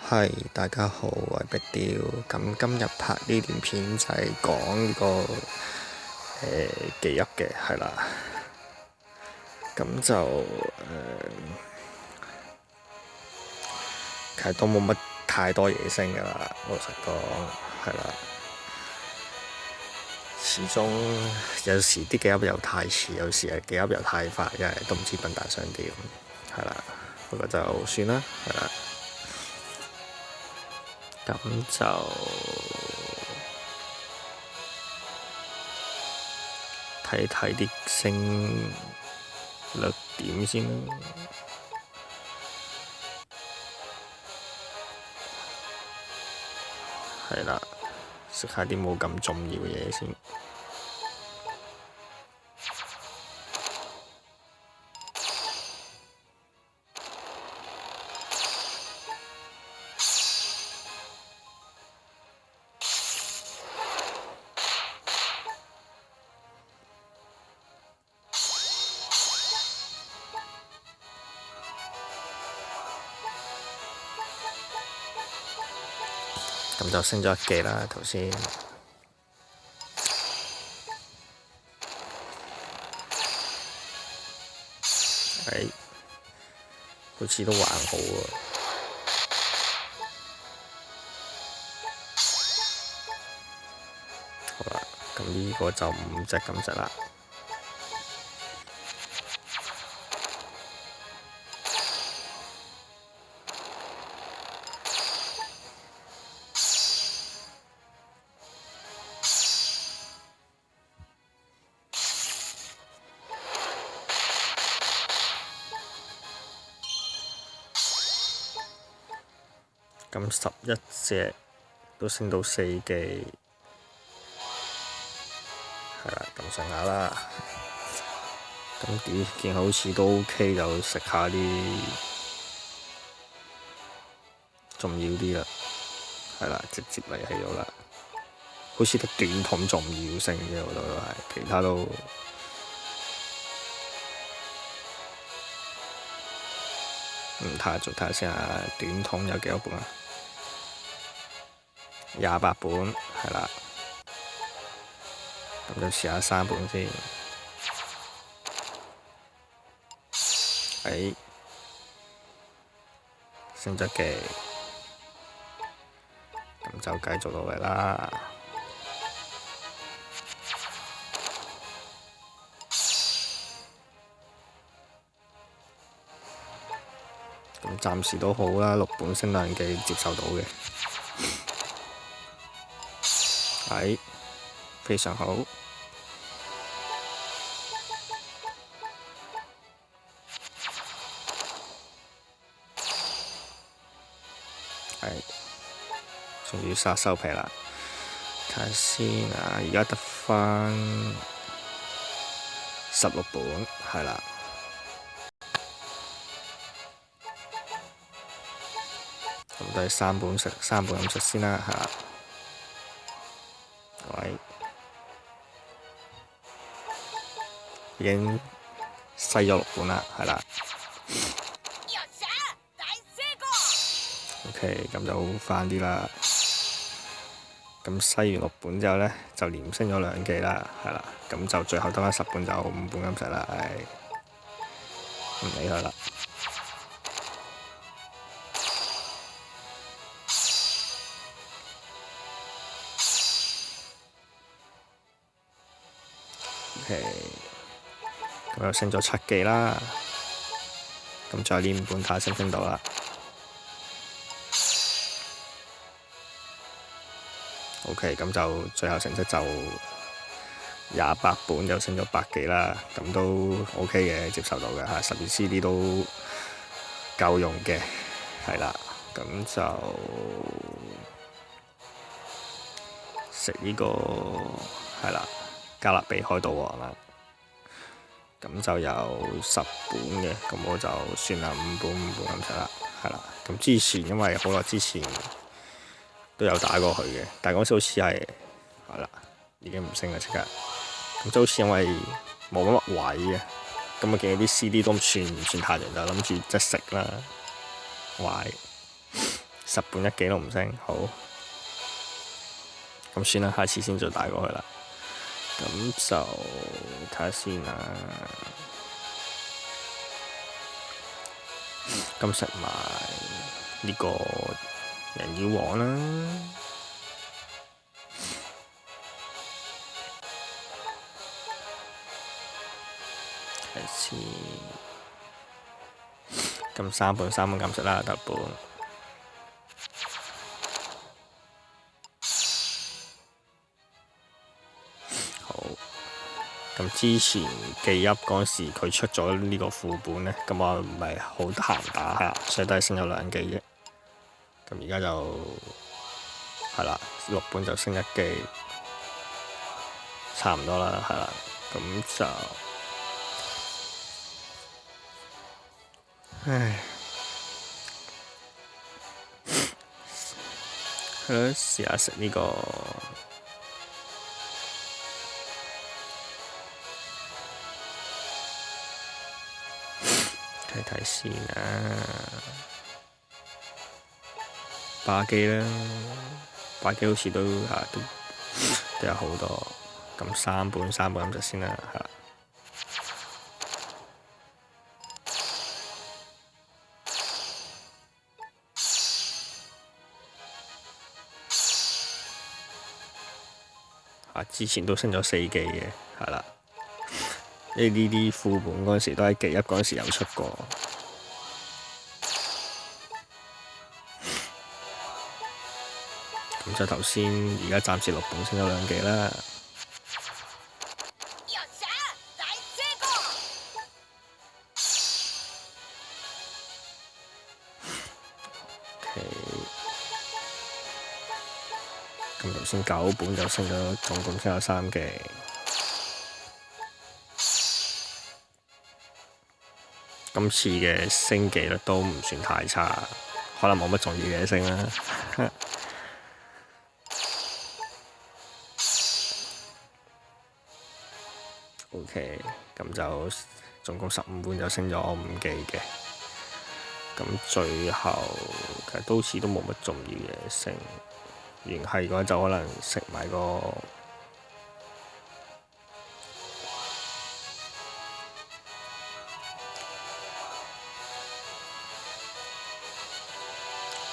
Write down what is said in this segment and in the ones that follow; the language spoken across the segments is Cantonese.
係，大家好，我係碧雕。咁今日拍呢段片就係講呢個記憶嘅，係啦。咁就其實都冇乜太多野性㗎啦，老實講，係啦。始終有時啲記憶又太遲，有時係記憶又太快，因為都唔知笨蛋想點，係啦。不過就算啦，係啦。咁就睇睇啲星略點先啦。係啦，食下啲冇咁重要嘅嘢先。咁就升咗一記啦，頭先。好似都還好喎。好啦，咁呢個就5隻咁隻啦。咁11隻都升到4記，係啦，咁上下啦。咁點見好似都 OK，就食下啲重要啲啦，係啦，直接嚟起咗啦。好似得短筒重要性嘅，我覺得都係，其他都唔太做。睇下先啊，短筒有幾多本啊？28本，係啦。咁就試下3本先。升咗記，咁就繼續落嚟啦。咁暫時都好啦，6本升2記接受到嘅，非常好。終於收皮啦！睇下先啊，而家得返16本，係啦。咁都係3本咁食先啦，係啦。已經篩咗6本啦，係啦。OK，咁就好返啲啦。咁篩完6本之後呢，就連升咗2記啦，係啦。咁就最後得返10本，就5本咁食啦，唔理佢啦。OK，咁又升咗7記啦。咁再呢5本睇下升唔升到啦。OK，咁就最後成績就28本，就升咗8記啦。咁都 OK 嘅，接受到嘅嚇。12 CD 都夠用嘅，係啦。咁就食呢個係啦，加勒比海盜王啦。咁就有10本嘅，咁我就算啦5本咁食啦，係啦。咁之前因為好耐之前都有打過佢嘅，但係嗰時好似係啦，已經唔升啦即刻。咁就好似因為冇乜位啊，咁啊見到啲 CD 都唔算太勁，就諗住即食啦。10本一記都唔升，好，咁算啦，下次先再打過去啦。咁就睇下先啦。咁食埋呢個人妖王啦。睇先，咁3本咁食啦，特本。咁之前記噏嗰時，佢出咗呢個副本呢，咁我唔係好得閒打下，所以都係升咗2記啫。咁而家就係啦，6本就升1記，差唔多啦，係啦。咁就唉，係咯，試下食呢個。睇睇先啊，巴基啦，巴基好似都有好多，咁3本咁就先啦，係啦。之前都升咗4記嘅，係啦。呢啲副本嗰陣時都喺記憶嗰陣時有出過，咁就頭先而家暫時6本升咗2記啦。咁頭先9本就升咗，總共升咗3記。今次嘅升記率都唔算太差，可能冇乜重要嘢升啦。OK，咁就總共15本就升咗5記嘅。咁最後其實都似都冇乜重要嘢升，原係嘅話就可能食埋個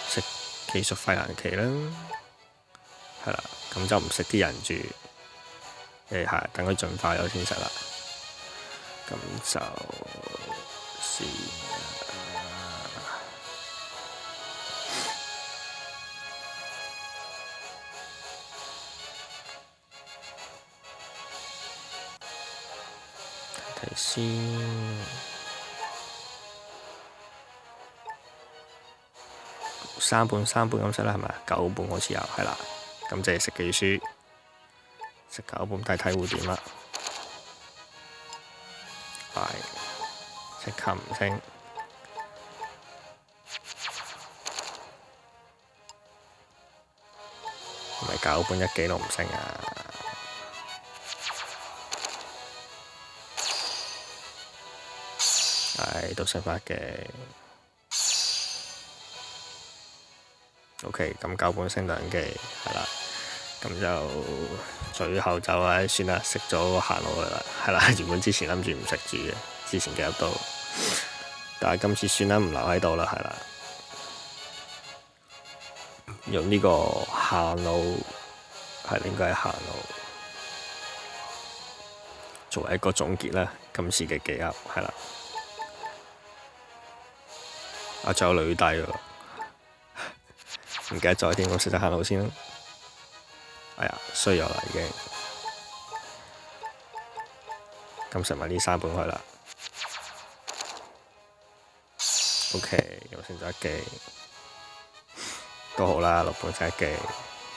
食技術費蘭奇啦，係啦，咁就唔食啲人住，係等佢進化咗先食啦。咁就先睇先。3本咁食啦，係咪？9本好似有，係啦。咁就係食技書，食9本睇睇會點啦。係，即刻唔升，唔係9本1記都唔升啊！係都升翻1記。OK，咁9本升2記，係啦，咁就最後就係算啦，食咗行路㗎啦，係啦，原本之前諗住唔食住嘅，之前記得到，但係今次算啦，唔留喺度啦，係啦，用呢個行路係應該係行路作為一個總結啦，今次嘅記憶係啦，仲有女帝喎。唔記得咗添，我食咗行路先啦。哎呀，衰咗啦已經。咁食埋呢3本去啦。OK，又升咗1記，都好啦，6本升1記，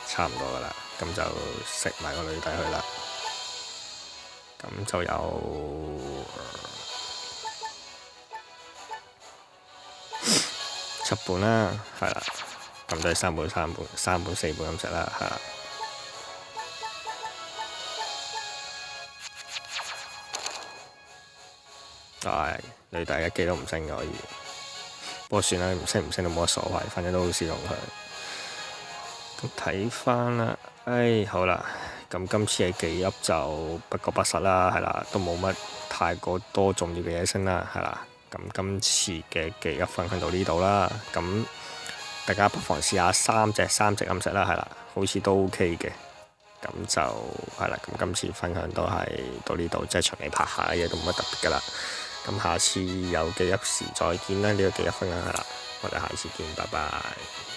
差唔多噶啦。咁就食埋個女帝去啦。咁就有7本啦，係啦。咁都係3本4本咁食啦，係啦。女帝1記都唔升嘅可以。不過算啦，唔升都冇乜所謂，反正都好少用佢。咁睇翻啦，好啦，咁今次嘅記憶就不過不失啦，係啦，都冇乜太過多重要嘅嘢升啦，係啦。咁今次嘅記憶分享到呢度啦，咁大家不妨試下三隻暗色啦，係啦，好似都 OK 嘅。咁就係啦，咁今次分享都係到呢度，即係隨你拍下嘅嘢都冇乜特別噶啦。咁下次有記憶時再見啦，呢個記憶分享係啦，我哋下次見，拜拜。